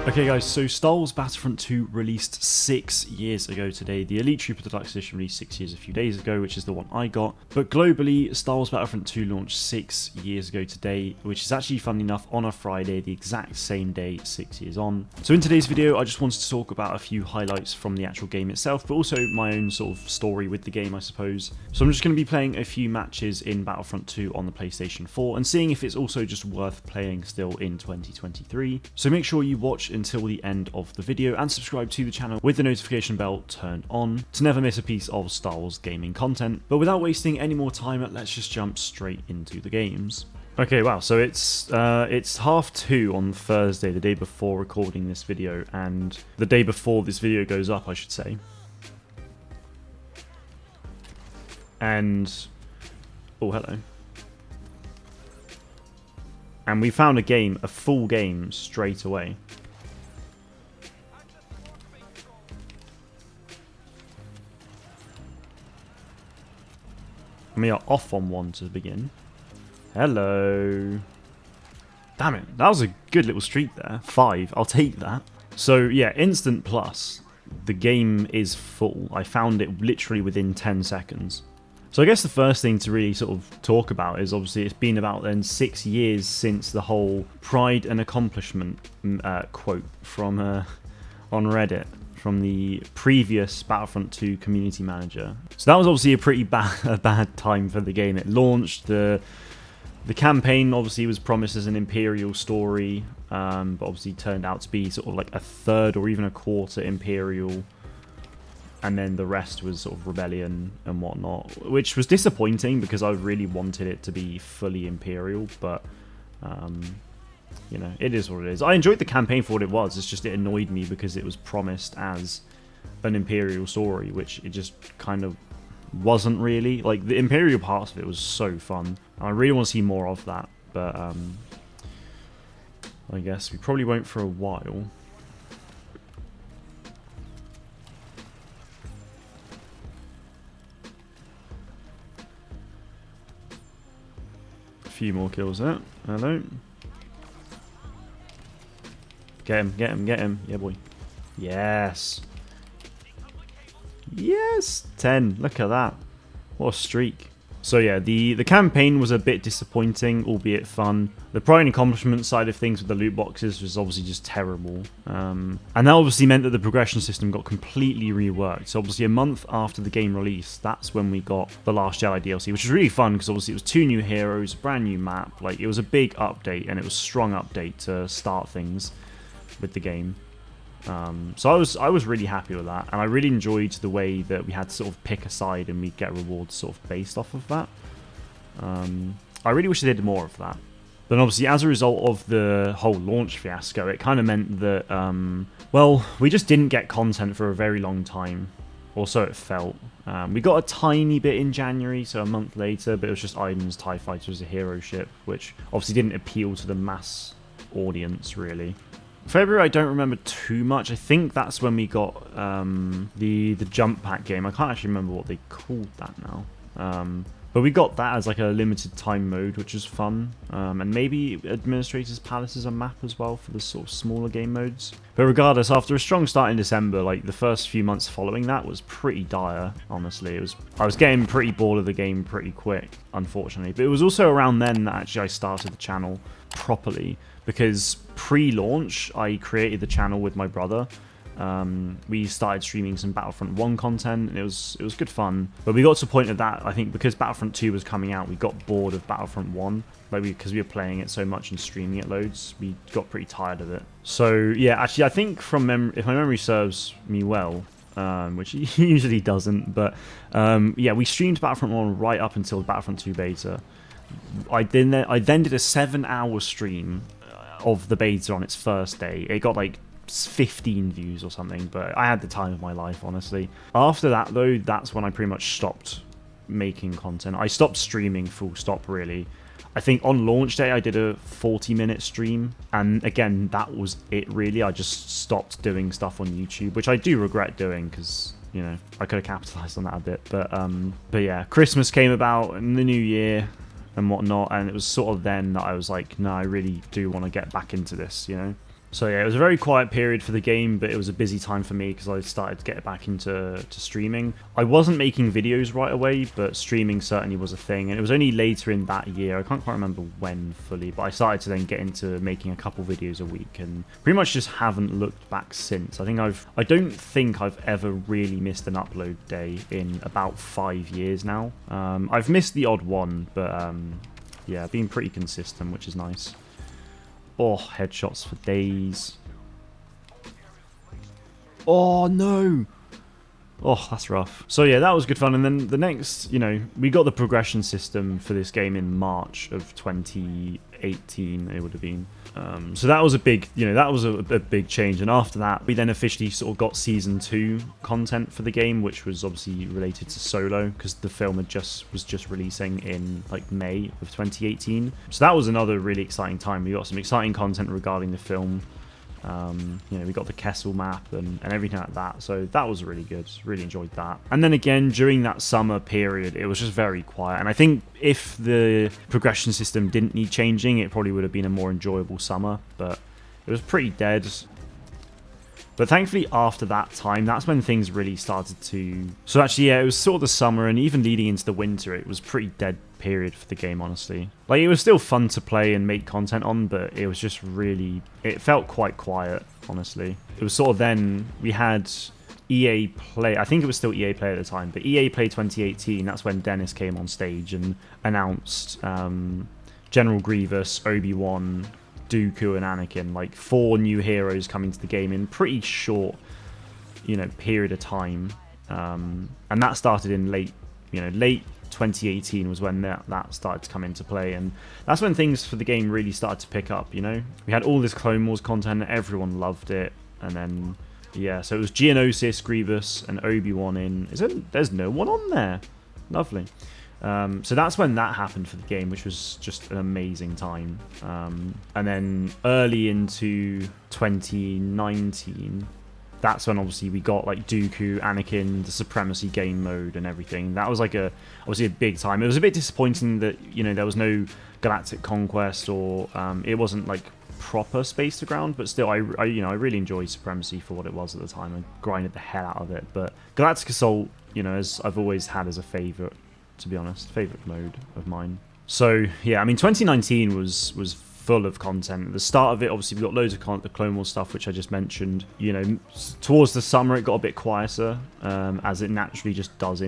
Okay guys, so Star Wars Battlefront 2 released 6 years ago today. The Elite Trooper Deluxe Edition released 6 years a few days ago, which is the one I got. But globally, Star Wars Battlefront 2 launched 6 years ago today, which is actually, funny enough, on a Friday, the exact same day 6 years on. So in today's video, I just wanted to talk about a few highlights from the actual game itself, but also my own sort of story with the game, I suppose. So I'm just going to be playing a few matches in Battlefront 2 on the PlayStation 4 and seeing if it's also just worth playing still in 2023. So make sure you watch until the end of the video and subscribe to the channel with the notification bell turned on to never miss a piece of Star Wars gaming content. But without wasting any more time, let's just jump straight into the games. Okay, wow, so it's 2:30 on Thursday, the day before recording this video, and the day before this video goes up, I should say. And oh, hello. And we found a full game straight away. And we are off on one to begin. Hello. Damn it, that was a good little streak there. 5, I'll take that. So yeah, Instant Plus. The game is full. I found it literally within 10 seconds. So I guess the first thing to really sort of talk about is obviously it's been about then 6 years since the whole pride and accomplishment quote from on Reddit from the previous Battlefront 2 community manager. So that was obviously a pretty bad time for the game. It launched, the campaign obviously was promised as an Imperial story, but obviously turned out to be sort of like a third or even a quarter Imperial. And then the rest was sort of rebellion and whatnot, which was disappointing because I really wanted it to be fully Imperial, but you know, it is what it is. I enjoyed the campaign for what it was. It's just it annoyed me because it was promised as an Imperial story, which it just kind of wasn't really. Like, the Imperial parts of it was so fun, and I really want to see more of that, but I guess we probably won't for a while. A few more kills there. Hello. Get him, get him, get him. Yeah, boy. Yes. Yes! 10. Look at that. What a streak. So yeah, the campaign was a bit disappointing, albeit fun. The pride and accomplishment side of things with the loot boxes was obviously just terrible. And that obviously meant that the progression system got completely reworked. So obviously a month after the game released, that's when we got the Last Jedi DLC, which was really fun because obviously it was 2 new heroes, a brand new map. Like, it was a big update, and it was a strong update to start things with the game. So I was really happy with that, and I really enjoyed the way that we had to sort of pick a side and we'd get rewards sort of based off of that. I really wish they did more of that. Then obviously, as a result of the whole launch fiasco, it kind of meant that, well, we just didn't get content for a very long time, or so it felt. We got a tiny bit in January, so a month later, but it was just items, TIE Fighters, a hero ship, which obviously didn't appeal to the mass audience, really. February, I don't remember too much. I think that's when we got the jump pack game. I can't actually remember what they called that now. But we got that as like a limited time mode, which was fun. And maybe Administrator's Palace is a map as well for the sort of smaller game modes. But regardless, after a strong start in December, like the first few months following that was pretty dire, honestly. I was getting pretty bored of the game pretty quick, unfortunately. But it was also around then that actually I started the channel properly, because pre-launch I created the channel with my brother. We started streaming some Battlefront 1 content, and it was good fun. But we got to a point of that, I think, because Battlefront 2 was coming out, we got bored of Battlefront 1. Like, because we were playing it so much and streaming it loads, we got pretty tired of it. So yeah, actually, I think if my memory serves me well, which it usually doesn't, but yeah, we streamed Battlefront 1 right up until Battlefront 2 beta. I then did a 7-hour stream of the beta on its first day. It got like 15 views or something, but I had the time of my life, honestly. After that, though, that's when I pretty much stopped making content. I stopped streaming, full stop, really. I think on launch day I did a 40-minute stream, and again, that was it, really. I just stopped doing stuff on YouTube, which I do regret doing because, you know, I could have capitalized on that a bit. But yeah, Christmas came about and the new year and whatnot, and it was sort of then that I was like, no, I really do want to get back into this, you know. So yeah, it was a very quiet period for the game, but it was a busy time for me because I started to get back into streaming. I wasn't making videos right away, but streaming certainly was a thing, and it was only later in that year, I can't quite remember when fully, but I started to then get into making a couple videos a week, and pretty much just haven't looked back since. I don't think I've ever really missed an upload day in about 5 years now. I've missed the odd one, but yeah, been pretty consistent, which is nice. Oh, headshots for days. Oh, no. Oh, that's rough. So yeah, that was good fun. And then the next, we got the progression system for this game in March of 2018, it would have been. So that was a big, that was a big change. And after that, we then officially sort of got Season 2 content for the game, which was obviously related to Solo, because the film was just releasing in like May of 2018. So that was another really exciting time. We got some exciting content regarding the film. We got the Kessel map and everything like that, so that was really good. Really enjoyed that. And then again, during that summer period, it was just very quiet, and I think if the progression system didn't need changing, it probably would have been a more enjoyable summer, but it was pretty dead. But thankfully, after that time, that's when things really started to... So actually, yeah, it was sort of the summer, and even leading into the winter, it was pretty dead period for the game, honestly. Like, it was still fun to play and make content on, but it was just really... It felt quite quiet, honestly. It was sort of then, we had EA Play... I think it was still EA Play at the time, but EA Play 2018, that's when Dennis came on stage and announced General Grievous, Obi-Wan, Dooku and Anakin, like 4 new heroes coming to the game in pretty short, period of time. And that started in late 2018 was when that started to come into play, and that's when things for the game really started to pick up. We had all this Clone Wars content, everyone loved it, and then yeah, so it was Geonosis, Grievous, and Obi-Wan in. There's no one on there. Lovely. So that's when that happened for the game, which was just an amazing time. And then early into 2019, that's when obviously we got like Dooku, Anakin, the Supremacy game mode and everything. That was like obviously a big time. It was a bit disappointing that, there was no Galactic Conquest or it wasn't like proper Space to Ground, but still I really enjoyed Supremacy for what it was at the time. I grinded the hell out of it. But Galactic Assault, as I've always had as a favorite, to be honest, favorite mode of mine. So yeah, 2019 was full of content. At the start of it, obviously we got loads of the Clone Wars stuff, which I just mentioned. Towards the summer it got a bit quieter, as it naturally just does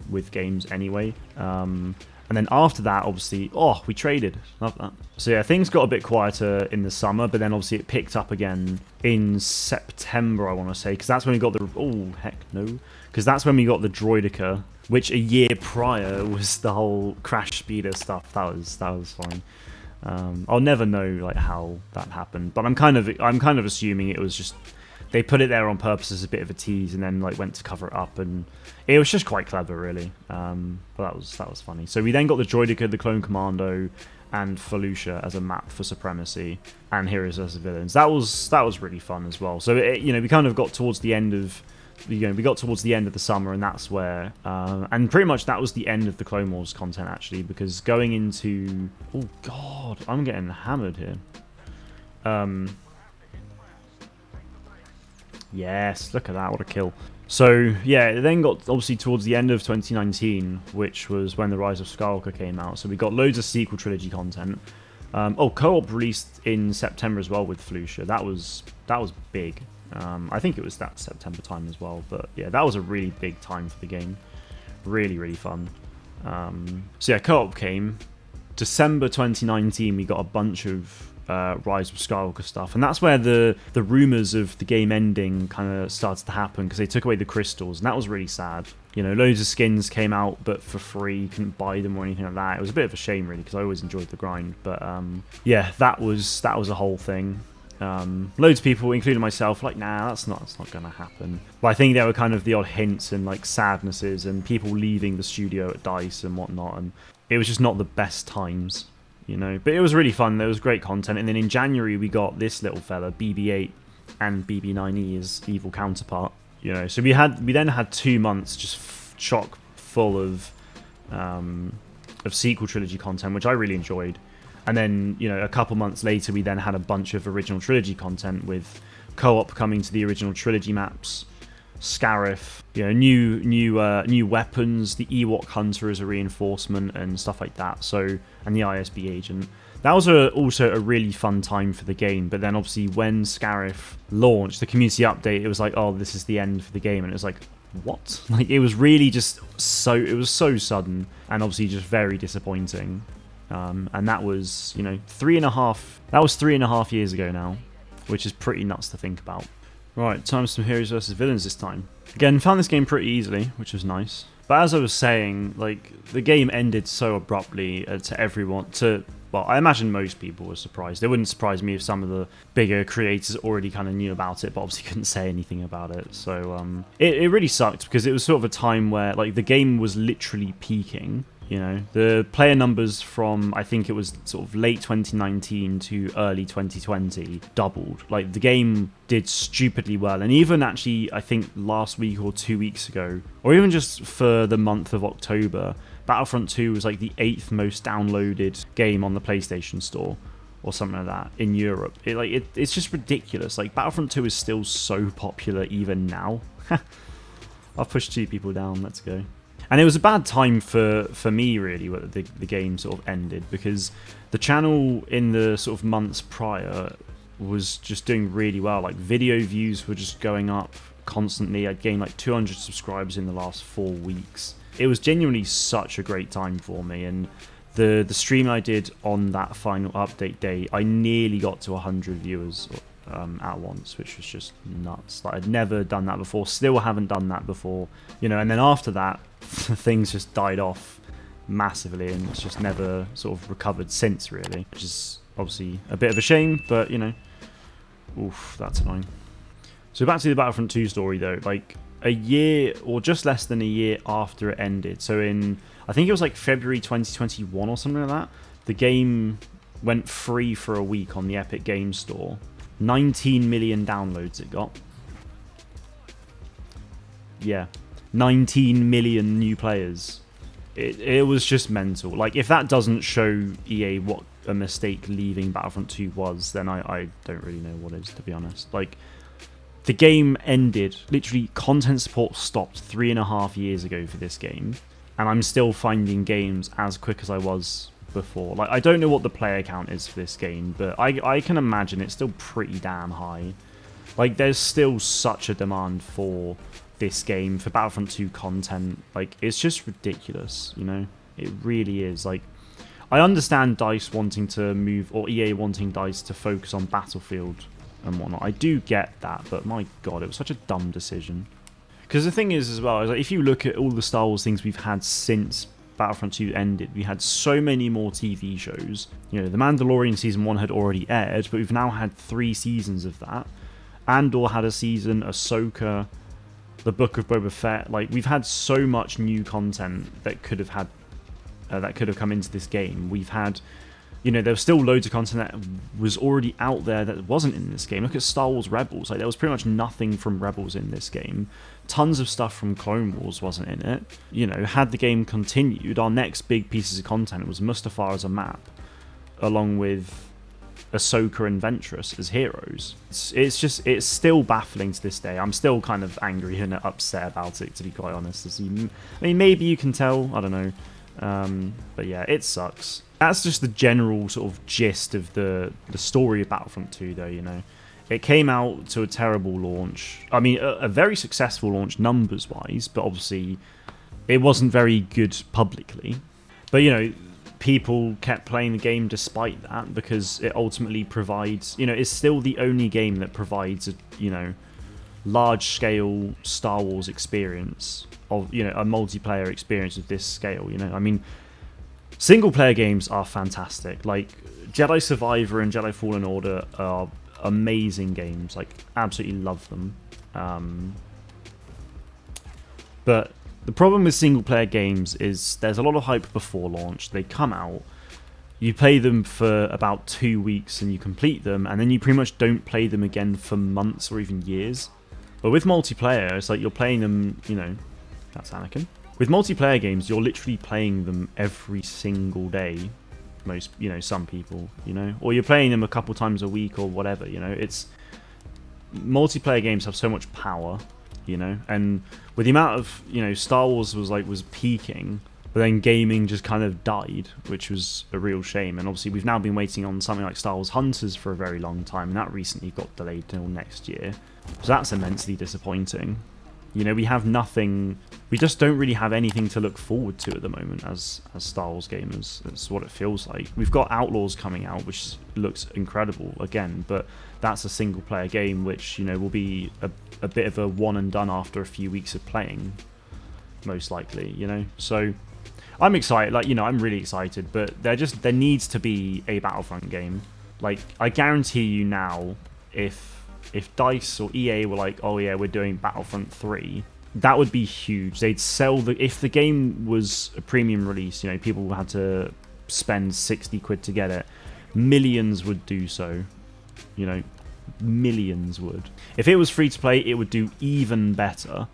with games anyway. And then after that, obviously, we traded. Love that. So yeah, things got a bit quieter in the summer, but then obviously it picked up again in September, I want to say, because that's when we got because that's when we got the Droideka, which a year prior was the whole Crash Speeder stuff. That was fine. I'll never know like how that happened, but I'm kind of assuming it was just they put it there on purpose as a bit of a tease, and then like went to cover it up, and it was just quite clever, really. But that was funny. So we then got the Droideka, the Clone Commando, and Felucia as a map for Supremacy, and Heroes as villains. That was really fun as well. So we kind of got towards the end of. We got towards the end of the summer, and that's where, and pretty much that was the end of the Clone Wars content, actually, because going into, oh god, I'm getting hammered here. Yes, look at that, what a kill. So yeah, it then got obviously towards the end of 2019, which was when the Rise of Skywalker came out. So we got loads of sequel trilogy content. Co-op released in September as well with Felucia. That was big. I think it was that September time as well, but yeah, that was a really big time for the game. Really, really fun. So yeah, co-op came. December 2019, we got a bunch of Rise of Skywalker stuff, and that's where the rumors of the game ending kind of started to happen, because they took away the crystals, and that was really sad. Loads of skins came out, but for free, you couldn't buy them or anything like that. It was a bit of a shame, really, because I always enjoyed the grind, but yeah, that was a whole thing. Loads of people, including myself, like, nah, that's not gonna happen. But I think there were kind of the odd hints and like sadnesses and people leaving the studio at DICE and whatnot, and it was just not the best times, but it was really fun. There was great content. And then in January we got this little fella, BB-8, and BB-9E, his evil counterpart, so we then had 2 months just chock full of sequel trilogy content, which I really enjoyed. And then, you know, a couple months later, we then had a bunch of original trilogy content with co-op coming to the original trilogy maps, Scarif, you know, new weapons, the Ewok Hunter as a reinforcement and stuff like that. So, and the ISB agent. That was also a really fun time for the game. But then obviously when Scarif launched, the community update, it was like, oh, this is the end for the game. And it was like, what? Like, it was really just it was so sudden and obviously just very disappointing. And that was, you know, 3.5 years ago now, which is pretty nuts to think about. Right, time for some heroes versus villains this time. Again, found this game pretty easily, which was nice. But as I was saying, like, the game ended so abruptly to everyone, well, I imagine most people were surprised. It wouldn't surprise me if some of the bigger creators already kind of knew about it, but obviously couldn't say anything about it. So it really sucked because it was sort of a time where, like, the game was literally peaking. You know, the player numbers from, I think it was sort of late 2019 to early 2020 doubled. Like, the game did stupidly well. And even actually, I think last week or 2 weeks ago, or even just for the month of October, Battlefront 2 was like the 8th most downloaded game on the PlayStation Store or something like that in Europe. It's just ridiculous. Like, Battlefront 2 is still so popular even now. I've pushed 2 people down. Let's go. And it was a bad time for me, really, when the game sort of ended, because the channel in the sort of months prior was just doing really well. Like, video views were just going up constantly. I'd gained like 200 subscribers in the last 4 weeks. It was genuinely such a great time for me, and the stream I did on that final update day, I nearly got to 100 viewers at once, which was just nuts. Like, I'd never done that before, still haven't done that before, you know. And then after that, things just died off massively, and it's just never sort of recovered since, really, which is obviously a bit of a shame, but, you know, oof, that's annoying. So back to the Battlefront 2 story, though. Like, a year, or just less than a year after it ended, so in, I think it was like February 2021 or something like that, the game went free for a week on the Epic Games Store. 19 million downloads it got. Yeah, 19 million new players. It was just mental. Like, if that doesn't show EA what a mistake leaving Battlefront 2 was, then I don't really know what is, to be honest. Like, the game ended, literally content support stopped 3.5 years ago for this game, and I'm still finding games as quick as I was before. Like, I don't know what the player count is for this game, but I can imagine it's still pretty damn high. Like, there's still such a demand for this game, for Battlefront 2 content. Like, it's just ridiculous, you know? It really is. Like, I understand DICE wanting to move, or EA wanting DICE to focus on Battlefield and whatnot. I do get that, but my god, it was such a dumb decision. Because the thing is, as well, is like, if you look at all the Star Wars things we've had since Battlefront 2 ended, we had so many more TV shows. You know, The Mandalorian Season 1 had already aired, but we've now had 3 seasons of that. Andor had a season, Ahsoka, The Book of Boba Fett. Like, we've had so much new content that could have come into this game. We've had, you know, there was still loads of content that was already out there that wasn't in this game. Look at Star Wars Rebels. Like, there was pretty much nothing from Rebels in this game. Tons of stuff from Clone Wars wasn't in it. You know, had the game continued, our next big pieces of content was Mustafar as a map, along with Ahsoka and Ventress as heroes. It's still baffling to this day. I'm still kind of angry and upset about it, to be quite honest. I mean, maybe you can tell, I don't know. But yeah, it sucks. That's just the general sort of gist of the story of Battlefront 2, though, you know. It came out to a terrible launch. I mean, a very successful launch numbers-wise, but obviously it wasn't very good publicly. But, you know, people kept playing the game despite that, because it ultimately provides, you know, it's still the only game that provides a, you know, large-scale Star Wars experience, of, you know, a multiplayer experience of this scale, you know. I mean, single-player games are fantastic. Like, Jedi Survivor and Jedi Fallen Order are amazing games. Like, absolutely love them. But the problem with single-player games is there's a lot of hype before launch. They come out, you play them for about 2 weeks and you complete them, and then you pretty much don't play them again for months or even years. But with multiplayer, it's like you're playing them, you know, that's Anakin. With multiplayer games, you're literally playing them every single day most, some people, or you're playing them a couple times a week or whatever. It's multiplayer games have so much power, and with the amount of, Star Wars was peaking, but then gaming just kind of died, which was a real shame. And obviously we've now been waiting on something like Star Wars Hunters for a very long time, and that recently got delayed till next year, so that's immensely disappointing. We have nothing. We just don't really have anything to look forward to at the moment as Star Wars gamers. That's what it feels like. We've got Outlaws coming out, which looks incredible again, but that's a single-player game, which will be a bit of a one and done after a few weeks of playing, most likely. So I'm excited. I'm really excited, but there needs to be a Battlefront game. I guarantee you now, if DICE or EA were like, oh yeah, we're doing Battlefront 3, that would be huge. They'd sell if the game was a premium release, people had to spend 60 quid to get it. Millions would do so. Millions would. If it was free to play, it would do even better.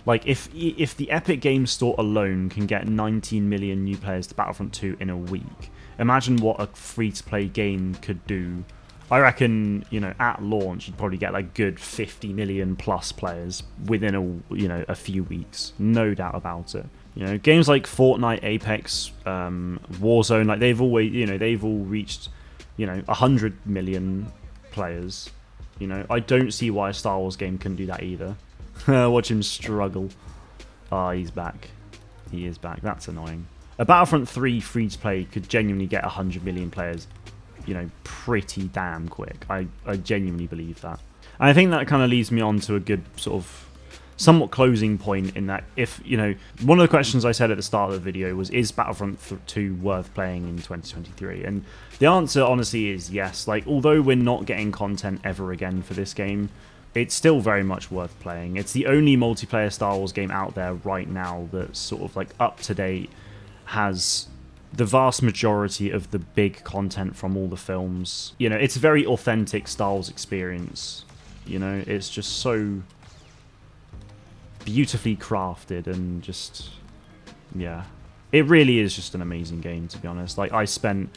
If the Epic Games Store alone can get 19 million new players to Battlefront 2 in a week, imagine what a free to play game could do. I reckon, at launch, you'd probably get good 50 million plus players within a few weeks. No doubt about it. Games like Fortnite, Apex, Warzone, they've all reached, 100 million players. I don't see why a Star Wars game couldn't do that either. Watch him struggle. Ah, he's back. He is back. That's annoying. A Battlefront 3 free to play could genuinely get 100 million players, pretty damn quick. I genuinely believe that. And I think that kind of leads me on to a good sort of somewhat closing point, in that if, one of the questions I said at the start of the video was, is Battlefront 2 worth playing in 2023? And the answer honestly is yes. Although we're not getting content ever again for this game, it's still very much worth playing. It's the only multiplayer Star Wars game out there right now that's sort of up to date, has the vast majority of the big content from all the films. It's a very authentic Star Wars experience. It's just so beautifully crafted, and just, yeah, it really is just an amazing game, to be honest. I spent,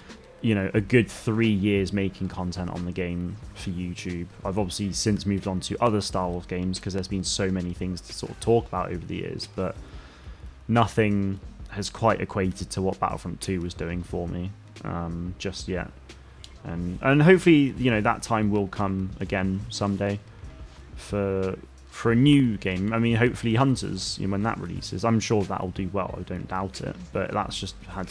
a good 3 years making content on the game for YouTube. I've obviously since moved on to other Star Wars games because there's been so many things to sort of talk about over the years, but nothing has quite equated to what Battlefront 2 was doing for me just yet. And hopefully, that time will come again someday for a new game. I mean, hopefully Hunters, when that releases, I'm sure that'll do well. I don't doubt it. But that's just had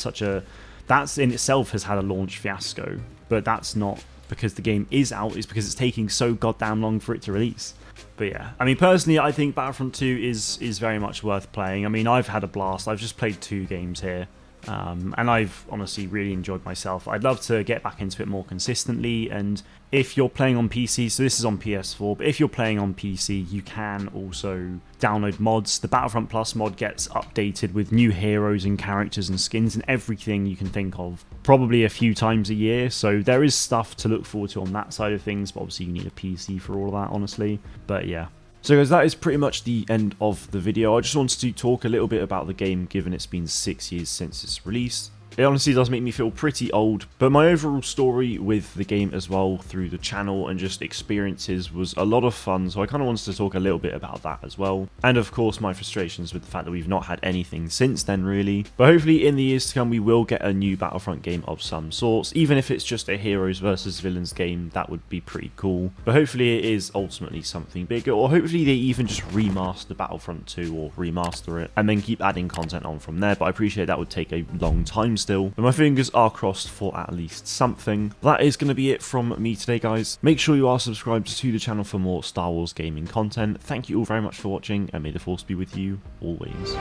that's in itself has had a launch fiasco. But that's not because the game is out, it's because it's taking so goddamn long for it to release. But yeah, I mean, personally, I think Battlefront 2 is very much worth playing. I mean, I've had a blast. I've just played 2 games here. And I've honestly really enjoyed myself. I'd love to get back into it more consistently, and if you're playing on PC, so this is on PS4, but if you're playing on PC, you can also download mods. The Battlefront Plus mod gets updated with new heroes and characters and skins and everything you can think of, probably a few times a year, so there is stuff to look forward to on that side of things, but obviously you need a PC for all of that, honestly. But yeah. So guys, that is pretty much the end of the video. I just wanted to talk a little bit about the game, given it's been 6 years since its release. It honestly does make me feel pretty old, but my overall story with the game as well, through the channel and just experiences, was a lot of fun, so I kind of wanted to talk a little bit about that as well. And of course my frustrations with the fact that we've not had anything since then really, but hopefully in the years to come we will get a new Battlefront game of some sorts. Even if it's just a heroes versus villains game, that would be pretty cool, but hopefully it is ultimately something bigger, or hopefully they even just remaster Battlefront 2 or remaster it and then keep adding content on from there, but I appreciate that would take a long time still, but my fingers are crossed for at least something. That is going to be it from me today, guys. Make sure you are subscribed to the channel for more Star Wars gaming content. Thank you all very much for watching, and may the Force be with you always.